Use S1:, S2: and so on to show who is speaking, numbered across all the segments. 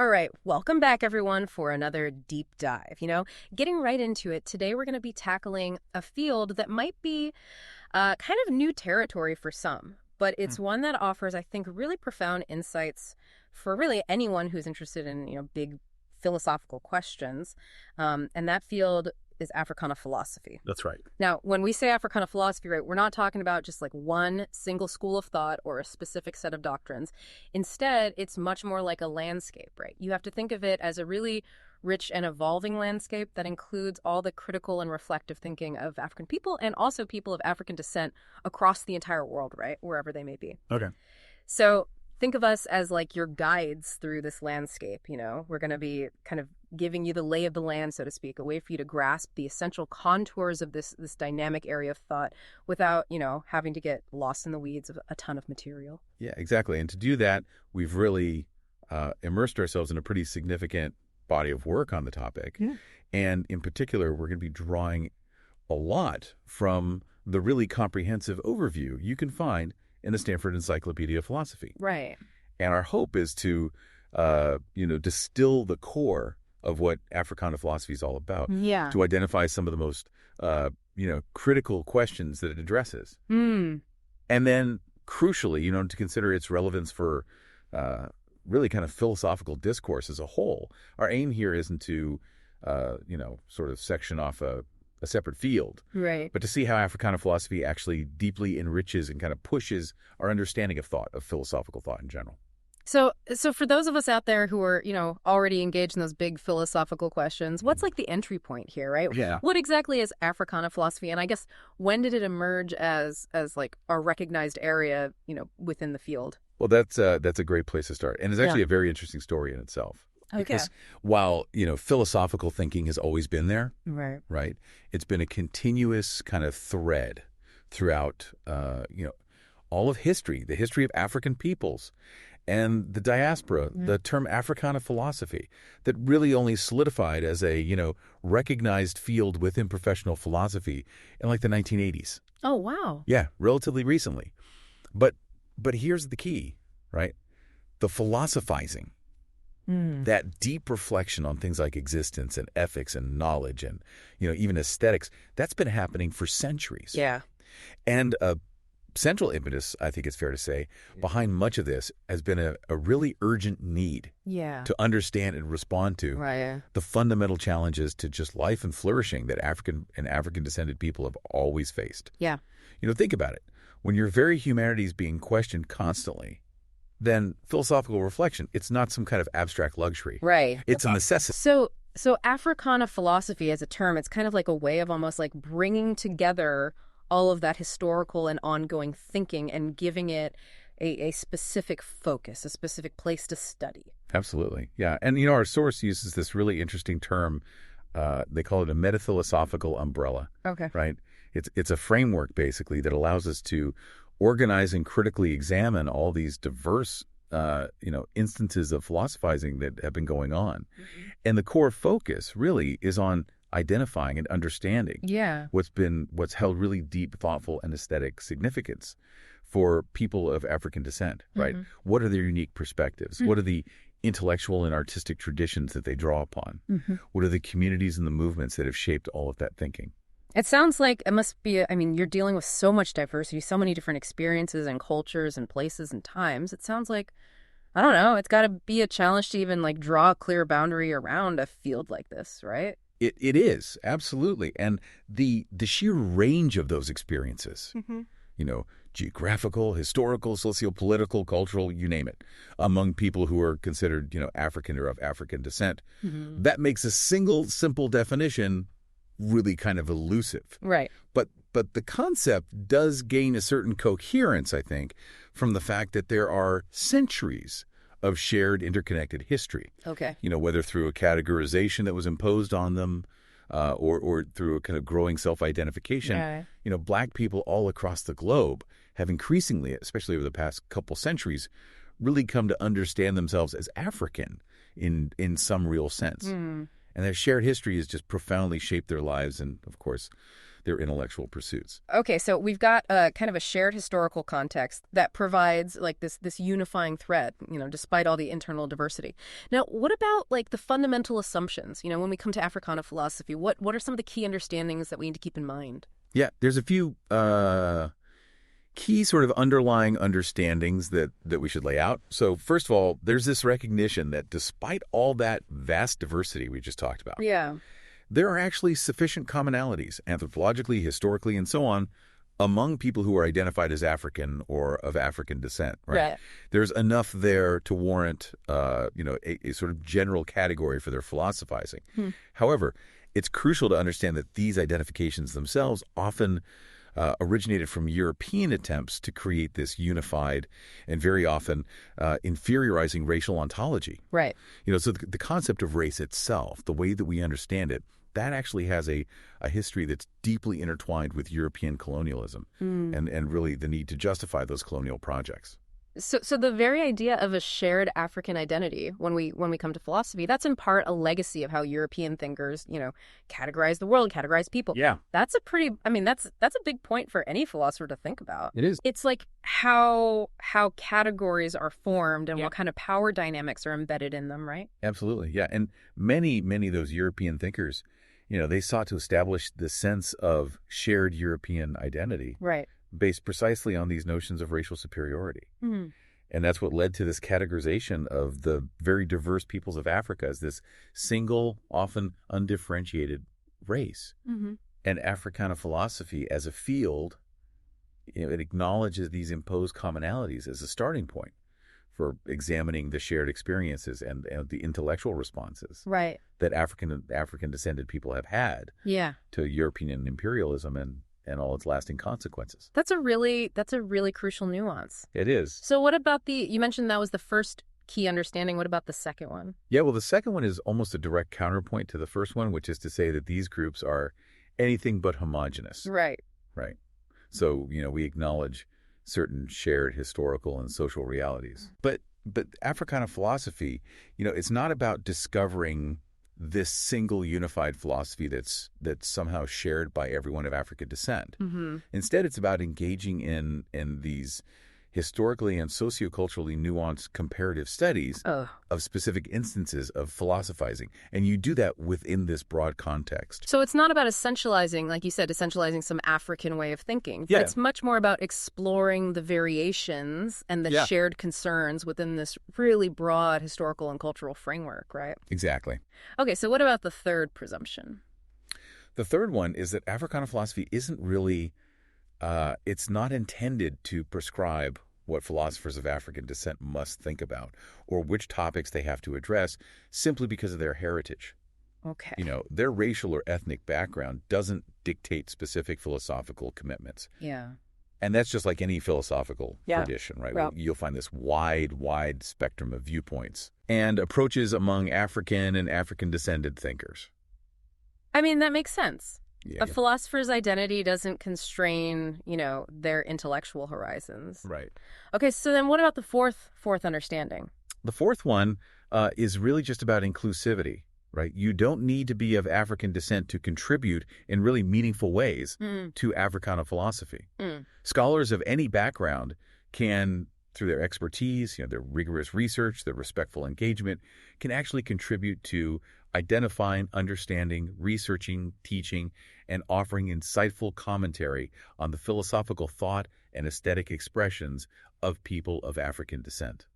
S1: All right, welcome back, everyone, for another deep dive. Getting right into it, today we're going to be tackling a field that might be kind of new territory for some, but it's one that offers, I think, really profound insights for really anyone who's interested in, big philosophical questions. And that field is Africana philosophy.
S2: That's right.
S1: Now, when we say Africana philosophy, right, we're not talking about just like one single school of thought or a specific set of doctrines. Instead, it's much more like a landscape, right? You have to think of it as a really rich and evolving landscape that includes all the critical and reflective thinking of African people and also people of African descent across the entire world, right? Wherever they may be.
S2: Okay.
S1: So think of us as like your guides through this landscape. We're going to be kind of giving you the lay of the land, so to speak, a way for you to grasp the essential contours of this dynamic area of thought without, having to get lost in the weeds of a ton of material.
S2: Yeah, exactly. And to do that, we've really immersed ourselves in a pretty significant body of work on the topic. Yeah. And in particular, we're going to be drawing a lot from the really comprehensive overview you can find in the Stanford Encyclopedia of Philosophy.
S1: Right.
S2: And our hope is to, distill the core of what Africana philosophy is all about.
S1: Yeah.
S2: To identify some of the most, critical questions that it addresses.
S1: Mm.
S2: And then, crucially, to consider its relevance for really kind of philosophical discourse as a whole. Our aim here isn't to, sort of section off a separate field.
S1: Right.
S2: But to see how Africana philosophy actually deeply enriches and kind of pushes our understanding of thought, of philosophical thought in general.
S1: So for those of us out there who are, already engaged in those big philosophical questions, what's like the entry point here, right?
S2: Yeah.
S1: What exactly is Africana philosophy? And I guess when did it emerge as like a recognized area, within the field?
S2: Well, that's a great place to start. And it's actually a very interesting story in itself.
S1: Okay.
S2: Because while, philosophical thinking has always been there,
S1: right?
S2: It's been a continuous kind of thread throughout, all of history, the history of African peoples and the diaspora, the term Africana philosophy that really only solidified as a, recognized field within professional philosophy in like the 1980s.
S1: Oh, wow.
S2: Yeah, relatively recently. But here's the key, right? The philosophizing. That deep reflection on things like existence and ethics and knowledge and, even aesthetics, that's been happening for centuries.
S1: Yeah.
S2: And a central impetus, I think it's fair to say, behind much of this has been a really urgent need to understand and respond to the fundamental challenges to just life and flourishing that African and African-descended people have always faced.
S1: Yeah.
S2: Think about it. When your very humanity is being questioned constantly, then philosophical reflection, it's not some kind of abstract luxury.
S1: Right.
S2: It's a necessity.
S1: So Africana philosophy as a term, it's kind of like a way of almost like bringing together all of that historical and ongoing thinking and giving it a specific focus, a specific place to study.
S2: Absolutely. Yeah. And, our source uses this really interesting term. They call it a metaphilosophical umbrella. Okay. Right? It's a framework, basically, that allows us to organize and critically examine all these diverse, instances of philosophizing that have been going on. Mm-hmm. And the core focus really is on identifying and understanding what's held really deep, thoughtful, and aesthetic significance for people of African descent, right? Mm-hmm. What are their unique perspectives? Mm-hmm. What are the intellectual and artistic traditions that they draw upon? Mm-hmm. What are the communities and the movements that have shaped all of that thinking?
S1: It sounds like it must be, you're dealing with so much diversity, so many different experiences and cultures and places and times. It sounds like, I don't know, it's got to be a challenge to even like draw a clear boundary around a field like this, right?
S2: It is, absolutely. And the sheer range of those experiences, geographical, historical, sociopolitical, cultural, you name it, among people who are considered, African or of African descent, that makes a single simple definition really kind of elusive.
S1: Right.
S2: But the concept does gain a certain coherence, I think, from the fact that there are centuries of shared interconnected history.
S1: Okay.
S2: Whether through a categorization that was imposed on them or through a kind of growing self-identification. Yeah. Black people all across the globe have increasingly, especially over the past couple centuries, really come to understand themselves as African in some real sense. And their shared history has just profoundly shaped their lives and, of course, their intellectual pursuits.
S1: Okay, so we've got a kind of a shared historical context that provides like this unifying thread, despite all the internal diversity. Now, what about like the fundamental assumptions? When we come to Africana philosophy, what are some of the key understandings that we need to keep in mind?
S2: Yeah, there's a few key sort of underlying understandings that we should lay out. So first of all, there's this recognition that despite all that vast diversity we just talked about,
S1: yeah,
S2: there are actually sufficient commonalities, anthropologically, historically, and so on, among people who are identified as African or of African descent. Right. There's enough there to warrant, a sort of general category for their philosophizing. However, it's crucial to understand that these identifications themselves often originated from European attempts to create this unified and very often inferiorizing racial ontology.
S1: Right.
S2: So the concept of race itself, the way that we understand it, that actually has a history that's deeply intertwined with European colonialism and really the need to justify those colonial projects.
S1: So the very idea of a shared African identity, when we come to philosophy, that's in part a legacy of how European thinkers, categorize the world, categorize people.
S2: Yeah.
S1: That's that's a big point for any philosopher to think about.
S2: It is.
S1: It's like how categories are formed and what kind of power dynamics are embedded in them, right?
S2: Absolutely. Yeah. And many of those European thinkers, they sought to establish the sense of shared European identity.
S1: Right.
S2: Based precisely on these notions of racial superiority. And that's what led to this categorization of the very diverse peoples of Africa as this single, often undifferentiated race. And Africana philosophy as a field, it acknowledges these imposed commonalities as a starting point for examining the shared experiences and the intellectual responses that African descended people have had to European imperialism and all its lasting consequences.
S1: That's a really crucial nuance.
S2: It is.
S1: So what about you mentioned that was the first key understanding. What about the second one?
S2: Yeah, well, the second one is almost a direct counterpoint to the first one, which is to say that these groups are anything but homogenous.
S1: Right.
S2: Right. So, we acknowledge certain shared historical and social realities. But Africana philosophy, it's not about discovering this single unified philosophy that's somehow shared by everyone of African descent. Instead, it's about engaging in these historically and socioculturally nuanced comparative studies of specific instances of philosophizing. And you do that within this broad context.
S1: So it's not about essentializing, like you said, essentializing some African way of thinking.
S2: Yeah.
S1: It's much more about exploring the variations and the shared concerns within this really broad historical and cultural framework, right?
S2: Exactly.
S1: Okay, so what about the third presumption?
S2: The third one is that Africana philosophy isn't really it's not intended to prescribe what philosophers of African descent must think about or which topics they have to address simply because of their heritage.
S1: Okay.
S2: Their racial or ethnic background doesn't dictate specific philosophical commitments.
S1: Yeah.
S2: And that's just like any philosophical tradition, right?
S1: Well,
S2: you'll find this wide spectrum of viewpoints and approaches among African and African descended thinkers.
S1: I mean, that makes sense.
S2: Yeah.
S1: A philosopher's identity doesn't constrain, their intellectual horizons.
S2: Right.
S1: Okay, so then what about the fourth understanding?
S2: The fourth one is really just about inclusivity, right? You don't need to be of African descent to contribute in really meaningful ways to Africana philosophy. Scholars of any background can, through their expertise, their rigorous research, their respectful engagement, can actually contribute to identifying, understanding, researching, teaching, and offering insightful commentary on the philosophical thought and aesthetic expressions of people of African descent.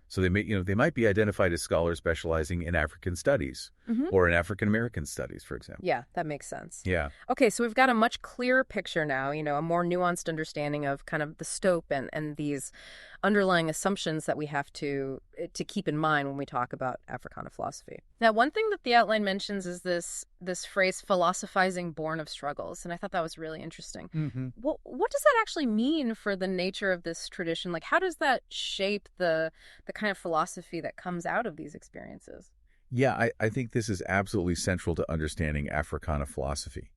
S2: So they might be identified as scholars specializing in African studies or in African American studies, for example.
S1: Yeah, that makes sense.
S2: Yeah.
S1: Okay, so we've got a much clearer picture now, a more nuanced understanding of kind of the scope and these underlying assumptions that we have to keep in mind when we talk about Africana philosophy. Now, one thing that the outline mentions is this phrase, philosophizing born of struggles, and I thought that was really interesting. What does that actually mean for the nature of this tradition? Like, how does that shape the kind of philosophy that comes out of these experiences?
S2: Yeah, I think this is absolutely central to understanding Africana philosophy.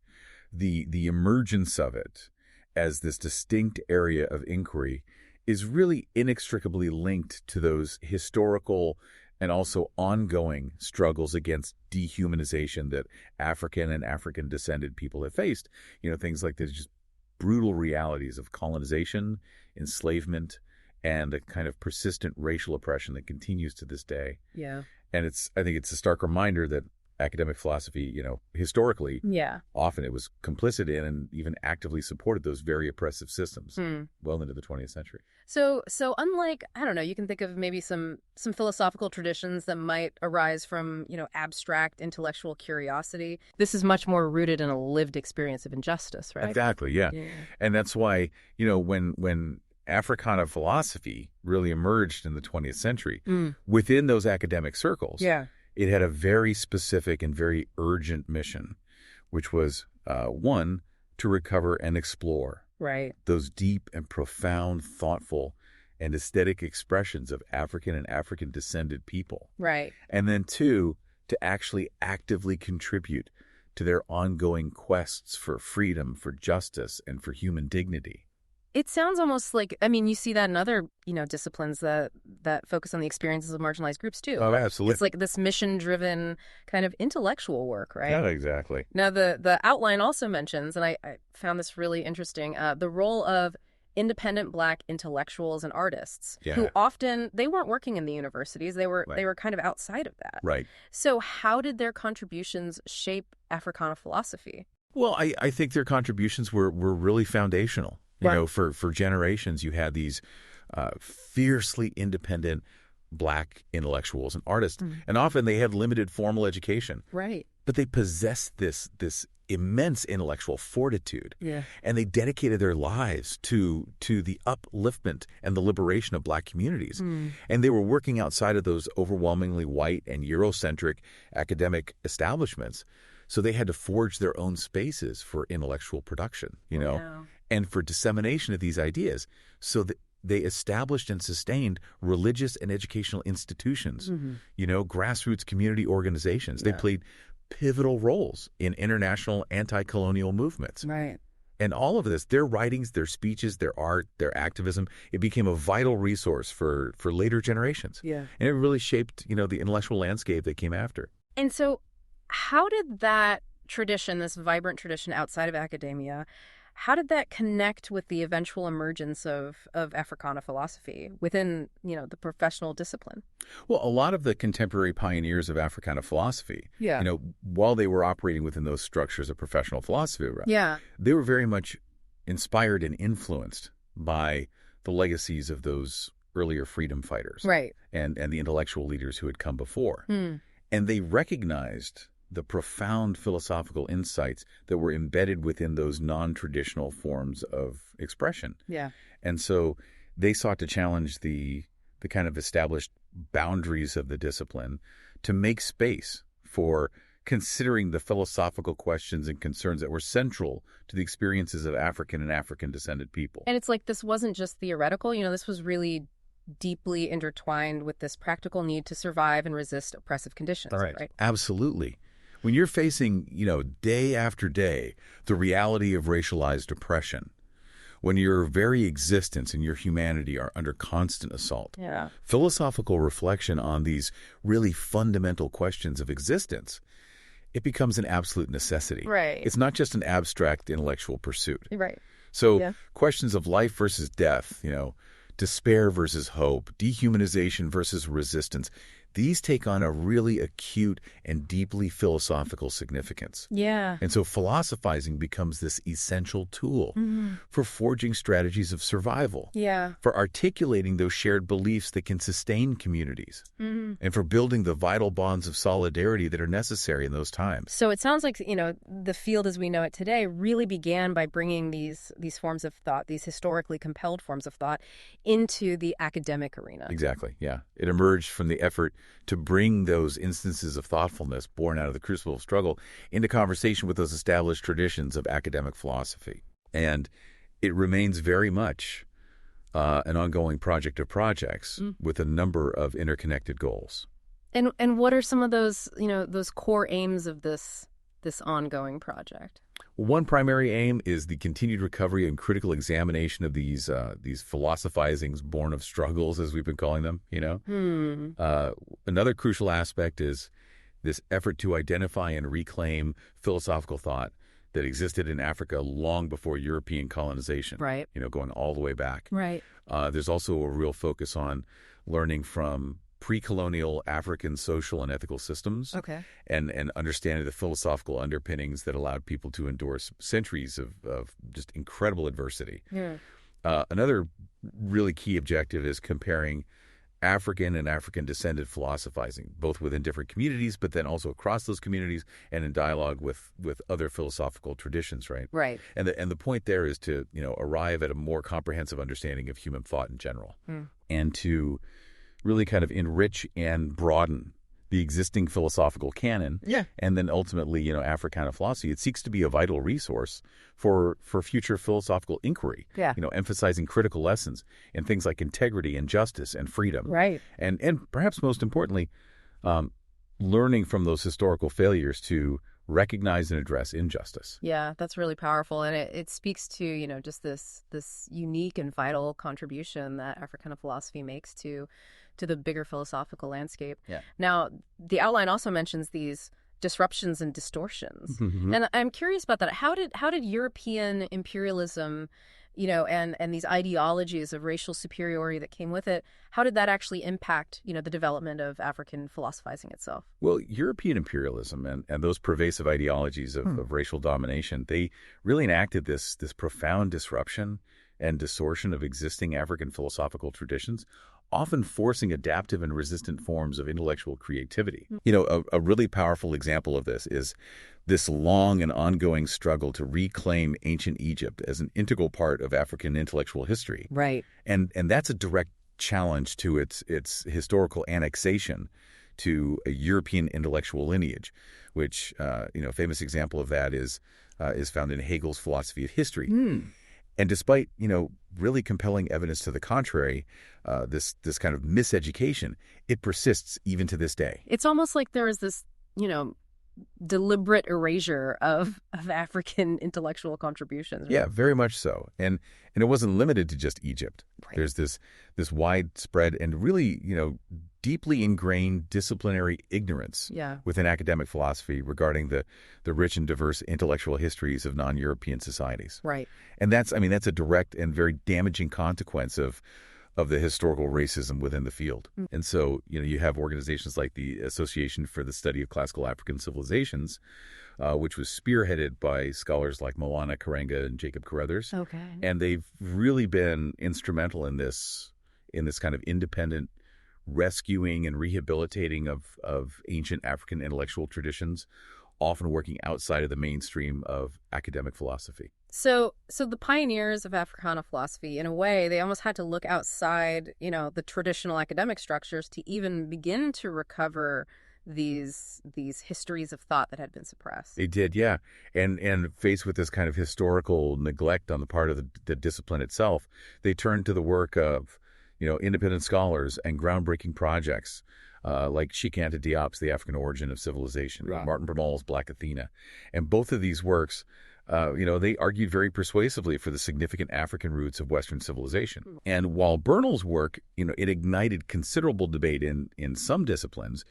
S2: The emergence of it as this distinct area of inquiry is really inextricably linked to those historical and also ongoing struggles against dehumanization that African and African-descended people have faced. Things like the just brutal realities of colonization, enslavement, and a kind of persistent racial oppression that continues to this day.
S1: Yeah.
S2: And I think it's a stark reminder that academic philosophy, historically, often it was complicit in and even actively supported those very oppressive systems well into the 20th century.
S1: So unlike, I don't know, you can think of maybe some philosophical traditions that might arise from, abstract intellectual curiosity. This is much more rooted in a lived experience of injustice, right?
S2: Exactly, yeah. And that's why, when Africana philosophy really emerged in the 20th century, within those academic circles, it had a very specific and very urgent mission, which was, one, to recover and explore those deep and profound, thoughtful, and aesthetic expressions of African and African-descended people.
S1: Right.
S2: And then, two, to actually actively contribute to their ongoing quests for freedom, for justice, and for human dignity.
S1: It sounds almost like, you see that in other, disciplines that focus on the experiences of marginalized groups too.
S2: Oh, absolutely.
S1: It's like this mission-driven kind of intellectual work, right?
S2: Yeah, exactly.
S1: Now, the outline also mentions, and I found this really interesting, the role of independent Black intellectuals and artists who often, they weren't working in the universities. They were kind of outside of that.
S2: Right.
S1: So how did their contributions shape Africana philosophy?
S2: Well, I think their contributions were really foundational. For generations, you had these fiercely independent Black intellectuals and artists, and often they had limited formal education.
S1: Right.
S2: But they possessed this immense intellectual fortitude, and they dedicated their lives to the upliftment and the liberation of Black communities. And they were working outside of those overwhelmingly white and Eurocentric academic establishments. So they had to forge their own spaces for intellectual production, and for dissemination of these ideas. So that they established and sustained religious and educational institutions, grassroots community organizations. They played pivotal roles in international anti-colonial movements.
S1: Right.
S2: And all of this, their writings, their speeches, their art, their activism, it became a vital resource for later generations. Yeah. And it really shaped, the intellectual landscape that came after.
S1: And so how did that tradition, this vibrant tradition outside of academia, how did that connect with the eventual emergence of Africana philosophy within, the professional discipline?
S2: Well, a lot of the contemporary pioneers of Africana philosophy, while they were operating within those structures of professional philosophy, they were very much inspired and influenced by the legacies of those earlier freedom fighters, and the intellectual leaders who had come before. And they recognized the profound philosophical insights that were embedded within those non-traditional forms of expression. Yeah. And so they sought to challenge the kind of established boundaries of the discipline to make space for considering the philosophical questions and concerns that were central to the experiences of African and African-descended people.
S1: And it's like this wasn't just theoretical, this was really deeply intertwined with this practical need to survive and resist oppressive conditions. Right?
S2: Absolutely. When you're facing, day after day, the reality of racialized oppression, when your very existence and your humanity are under constant assault, philosophical reflection on these really fundamental questions of existence, it becomes an absolute necessity.
S1: Right.
S2: It's not just an abstract intellectual pursuit.
S1: Right.
S2: So questions of life versus death, despair versus hope, dehumanization versus resistance, these take on a really acute and deeply philosophical significance. Yeah. And so philosophizing becomes this essential tool for forging strategies of survival, for articulating those shared beliefs that can sustain communities, and for building the vital bonds of solidarity that are necessary in those times.
S1: So it sounds like, the field as we know it today really began by bringing these forms of thought, these historically compelled forms of thought, into the academic arena.
S2: Exactly, yeah. It emerged from the effort to bring those instances of thoughtfulness born out of the crucible of struggle into conversation with those established traditions of academic philosophy. And it remains very much an ongoing project of projects with a number of interconnected goals.
S1: And what are some of those, those core aims of this this ongoing project?
S2: One primary aim is the continued recovery and critical examination of these philosophizings born of struggles, as we've been calling them, Another crucial aspect is this effort to identify and reclaim philosophical thought that existed in Africa long before European colonization,
S1: right?
S2: Going all the way back.
S1: Right.
S2: There's also a real focus on learning from pre-colonial African social and ethical systems, and understanding the philosophical underpinnings that allowed people to endure centuries of just incredible adversity.
S1: Yeah.
S2: Another really key objective is comparing African and African-descended philosophizing, both within different communities, but then also across those communities and in dialogue with other philosophical traditions, right?
S1: Right.
S2: And the point there is to, arrive at a more comprehensive understanding of human thought in general, and to really kind of enrich and broaden the existing philosophical canon.
S1: Yeah.
S2: And then ultimately, Africana philosophy, it seeks to be a vital resource for future philosophical inquiry.
S1: Yeah.
S2: Emphasizing critical lessons in things like integrity and justice and freedom.
S1: Right.
S2: And perhaps most importantly, learning from those historical failures to recognize and address injustice.
S1: Yeah, that's really powerful. And it speaks to, just this unique and vital contribution that Africana philosophy makes to the bigger philosophical landscape.
S2: Yeah.
S1: Now, the outline also mentions these disruptions and distortions.
S2: Mm-hmm.
S1: And I'm curious about that. How did European imperialism, and these ideologies of racial superiority that came with it, how did that actually impact, the development of African philosophizing itself?
S2: Well, European imperialism and those pervasive ideologies of racial domination, they really enacted this profound disruption and distortion of existing African philosophical traditions, often forcing adaptive and resistant forms of intellectual creativity. A really powerful example of this is this long and ongoing struggle to reclaim ancient Egypt as an integral part of African intellectual history.
S1: Right.
S2: And that's a direct challenge to its historical annexation to a European intellectual lineage, which, a famous example of that is found in Hegel's philosophy of history. And despite, really compelling evidence to the contrary, this kind of miseducation, it persists even to this day.
S1: It's almost like there is this, deliberate erasure of African intellectual contributions. Right?
S2: Yeah, very much so. And it wasn't limited to just Egypt.
S1: Right.
S2: There's this widespread and really, deeply ingrained disciplinary ignorance within academic philosophy regarding the rich and diverse intellectual histories of non-European societies.
S1: Right.
S2: And that's a direct and very damaging consequence of the historical racism within the field. And so, you have organizations like the Association for the Study of Classical African Civilizations, which was spearheaded by scholars like Moana Karenga and Jacob Carruthers.
S1: Okay.
S2: And they've really been instrumental in this kind of independent rescuing and rehabilitating of ancient African intellectual traditions, often working outside of the mainstream of academic philosophy.
S1: So the pioneers of Africana philosophy, in a way, they almost had to look outside, the traditional academic structures to even begin to recover these histories of thought that had been suppressed.
S2: They did, yeah. And faced with this kind of historical neglect on the part of the discipline itself, they turned to the work of, independent scholars and groundbreaking projects like Cheikh Anta Diop's The African Origin of Civilization,
S1: right.
S2: Martin Bernal's Black Athena. And both of these works, they argued very persuasively for the significant African roots of Western civilization. And while Bernal's work, it ignited considerable debate in some disciplines,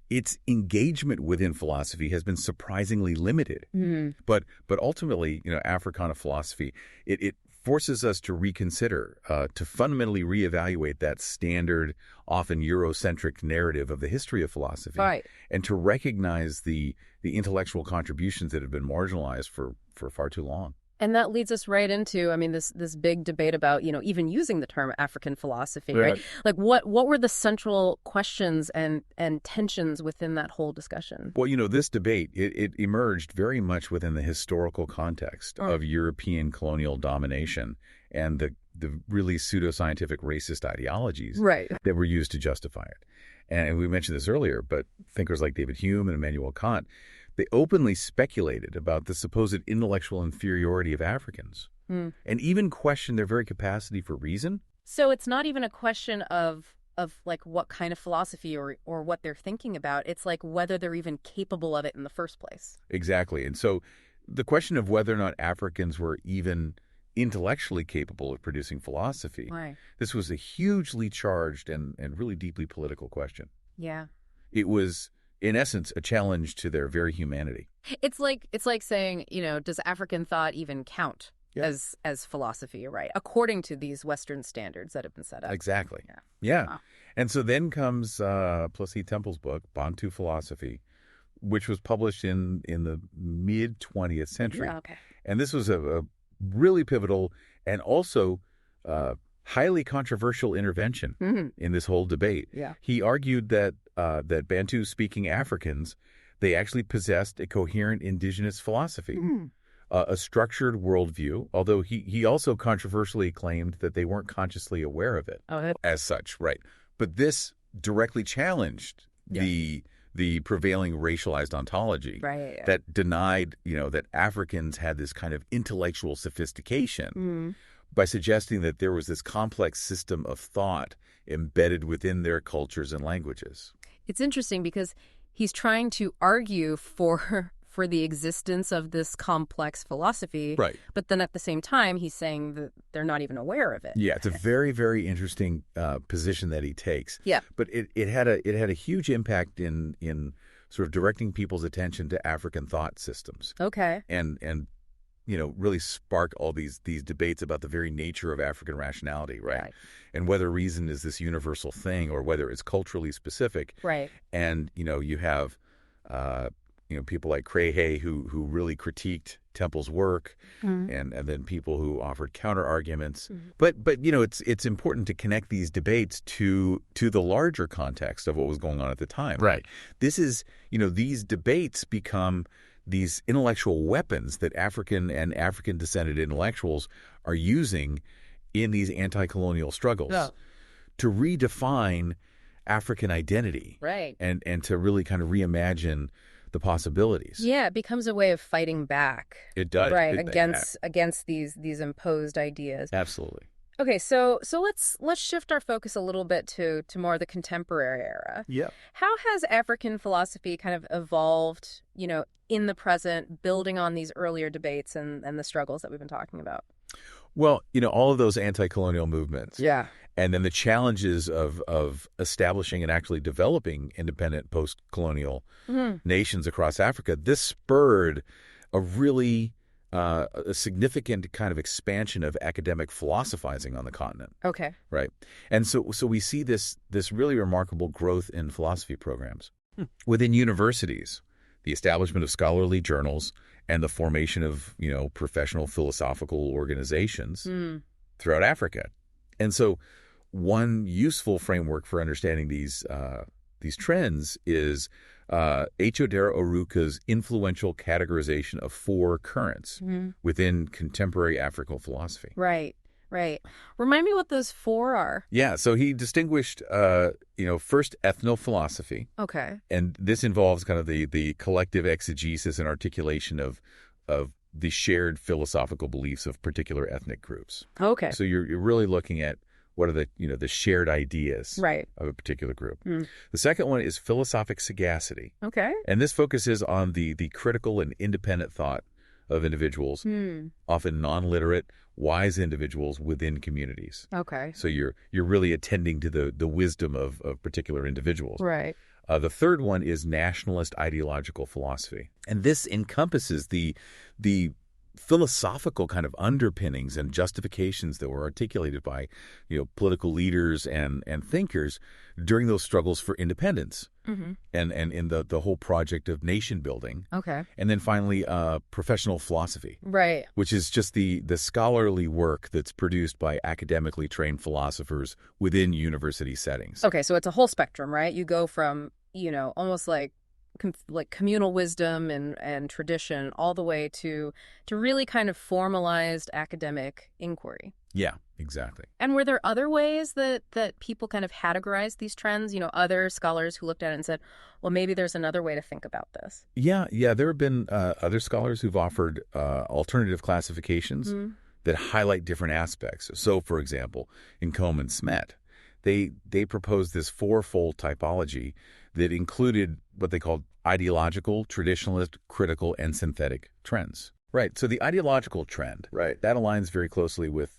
S2: its engagement within philosophy has been surprisingly limited.
S1: Mm-hmm.
S2: But ultimately, Africana philosophy, it forces us to reconsider, to fundamentally reevaluate that standard, often Eurocentric narrative of the history of philosophy,
S1: right.
S2: and to recognize the intellectual contributions that have been marginalized for far too long.
S1: And that leads us right into, this big debate about, even using the term African philosophy, right? Like, what were the central questions and tensions within that whole discussion?
S2: Well, this debate, it emerged very much within the historical context of European colonial domination and the really pseudoscientific racist ideologies that were used to justify it. And we mentioned this earlier, but thinkers like David Hume and Immanuel Kant, they openly speculated about the supposed intellectual inferiority of Africans and even questioned their very capacity for reason.
S1: So it's not even a question of like what kind of philosophy or what they're thinking about. It's like whether they're even capable of it in the first place.
S2: Exactly. And so the question of whether or not Africans were even intellectually capable of producing philosophy,
S1: Why?
S2: This was a hugely charged and really deeply political question.
S1: Yeah.
S2: It was, in essence, a challenge to their very humanity.
S1: It's like saying, does African thought even count as philosophy, right? According to these Western standards that have been set up.
S2: Exactly. Yeah.
S1: Wow.
S2: And so then comes Plessis Temple's book, Bantu Philosophy, which was published in the mid-20th century.
S1: Yeah, okay.
S2: And this was a really pivotal and also highly controversial intervention in this whole debate.
S1: Yeah.
S2: He argued that Bantu-speaking Africans, they actually possessed a coherent indigenous philosophy, a structured worldview, although he also controversially claimed that they weren't consciously aware of it as such, right? But this directly challenged the prevailing racialized ontology that denied, that Africans had this kind of intellectual sophistication by suggesting that there was this complex system of thought embedded within their cultures and languages.
S1: It's interesting because he's trying to argue for the existence of this complex philosophy. Right. But then at the same time, he's saying that they're not even aware of it.
S2: Yeah, it's a very, very interesting position that he takes.
S1: Yeah.
S2: But it had a huge impact in sort of directing people's attention to African thought systems.
S1: Okay.
S2: And really spark all these debates about the very nature of African rationality, right? And whether reason is this universal thing or whether it's culturally specific.
S1: Right.
S2: And, you have people like Creagh who really critiqued Temple's work, and then people who offered counter arguments. But it's important to connect these debates to the larger context of what was going on at the time.
S3: Right.
S2: This is, these debates become these intellectual weapons that African and African descended intellectuals are using in these anti-colonial struggles to redefine African identity.
S1: Right.
S2: And to really kind of reimagine the possibilities.
S1: Yeah, it becomes a way of fighting back.
S2: It does.
S1: Right, against these imposed ideas.
S2: Absolutely.
S1: Okay, so let's shift our focus a little bit to more of the contemporary era.
S2: Yeah.
S1: How has African philosophy kind of evolved, in the present, building on these earlier debates and the struggles that we've been talking about?
S2: Well, all of those anti-colonial movements.
S1: Yeah.
S2: And then the challenges of establishing and actually developing independent post-colonial nations across Africa, this spurred a really a significant kind of expansion of academic philosophizing on the continent.
S1: Okay.
S2: Right. And so we see this really remarkable growth in philosophy programs within universities, the establishment of scholarly journals, and the formation of, professional philosophical organizations throughout Africa. And so one useful framework for understanding these trends is Echodera Oruka's influential categorization of four currents within contemporary African philosophy.
S1: Right. Remind me what those four are.
S2: Yeah, so he distinguished, first ethnophilosophy.
S1: Okay.
S2: And this involves kind of the collective exegesis and articulation of the shared philosophical beliefs of particular ethnic groups.
S1: Okay.
S2: So you're really looking at what are the shared ideas of a particular group. The second one is philosophic sagacity.
S1: Okay.
S2: And this focuses on the critical and independent thought of individuals, often non-literate, wise individuals within communities.
S1: Okay.
S2: So you're really attending to the wisdom of particular individuals.
S1: Right.
S2: The third one is nationalist ideological philosophy. And this encompasses the philosophical kind of underpinnings and justifications that were articulated by, political leaders and thinkers during those struggles for independence and in the whole project of nation building.
S1: Okay.
S2: And then finally, professional philosophy.
S1: Right.
S2: Which is just the scholarly work that's produced by academically trained philosophers within university settings.
S1: Okay, so it's a whole spectrum, right? You go from, almost like communal wisdom and tradition all the way to really kind of formalized academic inquiry.
S2: Yeah, exactly.
S1: And were there other ways that people kind of categorized these trends? Other scholars who looked at it and said, well, maybe there's another way to think about this.
S2: Yeah. There have been other scholars who've offered alternative classifications that highlight different aspects. So, for example, in Combe and Smet, they proposed this fourfold typology that included what they called ideological, traditionalist, critical, and synthetic trends. Right. So the ideological trend, right, that aligns very closely with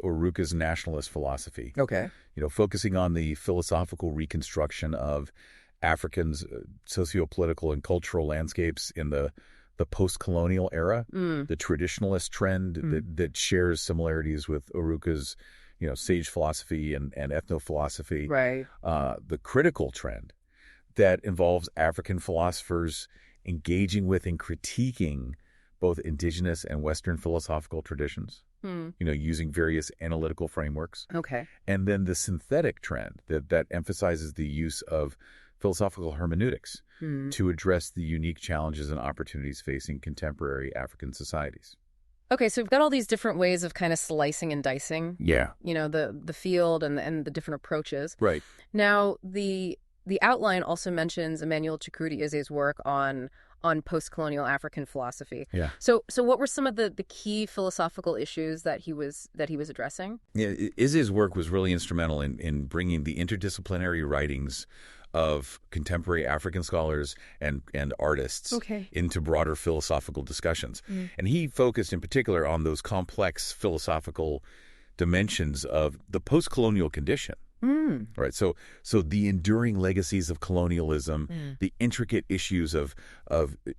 S2: Oruka's nationalist philosophy.
S3: Okay.
S2: Focusing on the philosophical reconstruction of Africans' socio-political and cultural landscapes in the post-colonial era, the traditionalist trend that shares similarities with Oruka's, sage philosophy and ethnophilosophy.
S3: Right.
S2: The critical trend that involves African philosophers engaging with and critiquing both indigenous and Western philosophical traditions, using various analytical frameworks.
S3: Okay.
S2: And then the synthetic trend that emphasizes the use of philosophical hermeneutics to address the unique challenges and opportunities facing contemporary African societies.
S1: Okay, so we've got all these different ways of kind of slicing and dicing.
S2: Yeah.
S1: The field and the different approaches.
S2: Right.
S1: Now, the outline also mentions Emmanuel Chukwudi Eze's work on post-colonial African philosophy.
S2: Yeah.
S1: So what were some of the key philosophical issues that he was addressing?
S2: Yeah, Eze's work was really instrumental in bringing the interdisciplinary writings of contemporary African scholars and artists into broader philosophical discussions. And he focused in particular on those complex philosophical dimensions of the post-colonial condition. Right. So the enduring legacies of colonialism, the intricate issues of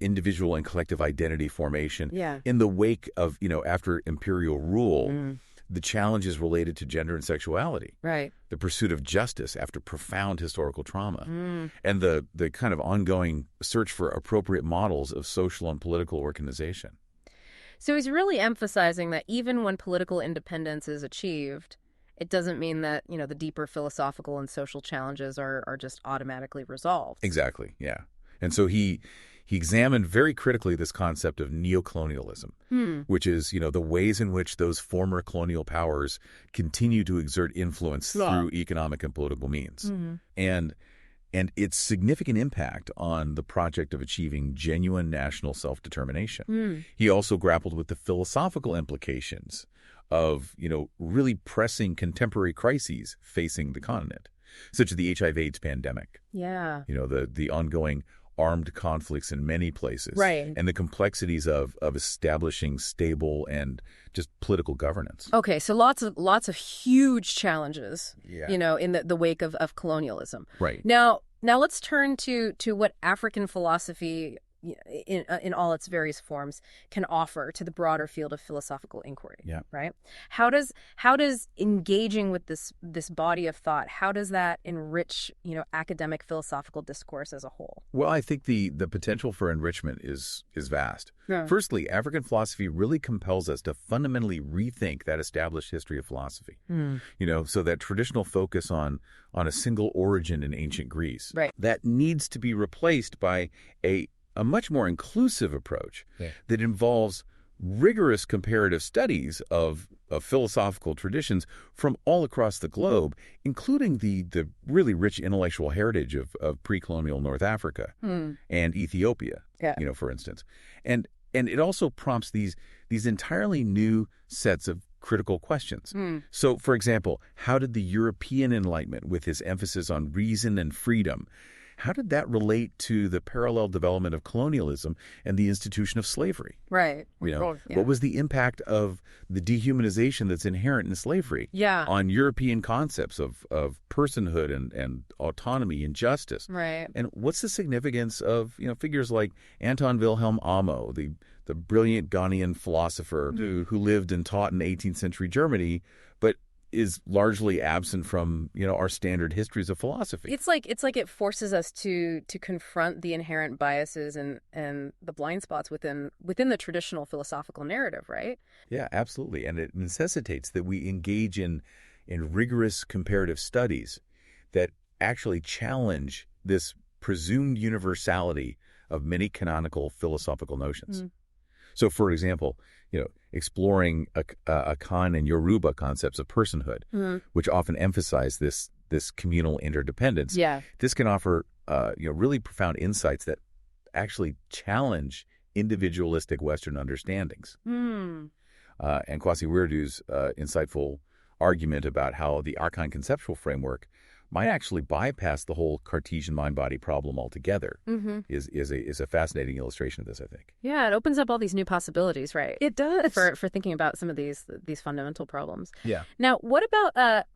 S2: individual and collective identity formation in the wake of, after imperial rule, the challenges related to gender and sexuality,
S1: right?
S2: The pursuit of justice after profound historical trauma, and the kind of ongoing search for appropriate models of social and political organization.
S1: So he's really emphasizing that even when political independence is achieved, it doesn't mean that, the deeper philosophical and social challenges are just automatically resolved.
S2: Exactly, yeah. And so he examined very critically this concept of neocolonialism, which is, the ways in which those former colonial powers continue to exert influence through economic and political means. And its significant impact on the project of achieving genuine national self-determination. He also grappled with the philosophical implications of, really pressing contemporary crises facing the continent, such as the HIV/AIDS pandemic.
S1: Yeah.
S2: The ongoing armed conflicts in many places.
S1: Right.
S2: And the complexities of establishing stable and just political governance.
S1: Okay, so lots of huge challenges, in the wake of colonialism.
S2: Right.
S1: Now let's turn to what African philosophy in all its various forms can offer to the broader field of philosophical inquiry.
S2: Yeah.
S1: Right. How does engaging with this body of thought, how does that enrich, academic philosophical discourse as a whole?
S2: Well, I think the potential for enrichment is vast. Yeah. Firstly, African philosophy really compels us to fundamentally rethink that established history of philosophy. So that traditional focus on a single origin in ancient Greece,
S1: right,
S2: that needs to be replaced by a much more inclusive approach that involves rigorous comparative studies of philosophical traditions from all across the globe, including the really rich intellectual heritage of pre-colonial North Africa and Ethiopia, for instance. And it also prompts these entirely new sets of critical questions. So, for example, how did the European Enlightenment, with its emphasis on reason and freedom, how did that relate to the parallel development of colonialism and the institution of slavery?
S1: Right.
S2: What was the impact of the dehumanization that's inherent in slavery on European concepts of personhood and autonomy and justice?
S1: Right.
S2: And what's the significance of, figures like Anton Wilhelm Amo, the brilliant Ghanaian philosopher who lived and taught in 18th century Germany, but is largely absent from, our standard histories of philosophy.
S1: It's like it forces us to confront the inherent biases and the blind spots within the traditional philosophical narrative, right?
S2: Yeah, absolutely. And it necessitates that we engage in rigorous comparative studies that actually challenge this presumed universality of many canonical philosophical notions. So, for example, exploring Akan and Yoruba concepts of personhood, which often emphasize this communal interdependence.
S1: Yeah.
S2: This can offer really profound insights that actually challenge individualistic Western understandings. And Kwasi Wirdu's insightful argument about how the Archon conceptual framework might actually bypass the whole Cartesian mind-body problem altogether is a fascinating illustration of this, I think.
S1: Yeah, it opens up all these new possibilities, right?
S3: It does.
S1: For thinking about some of these fundamental problems.
S2: Yeah.
S1: Now, what about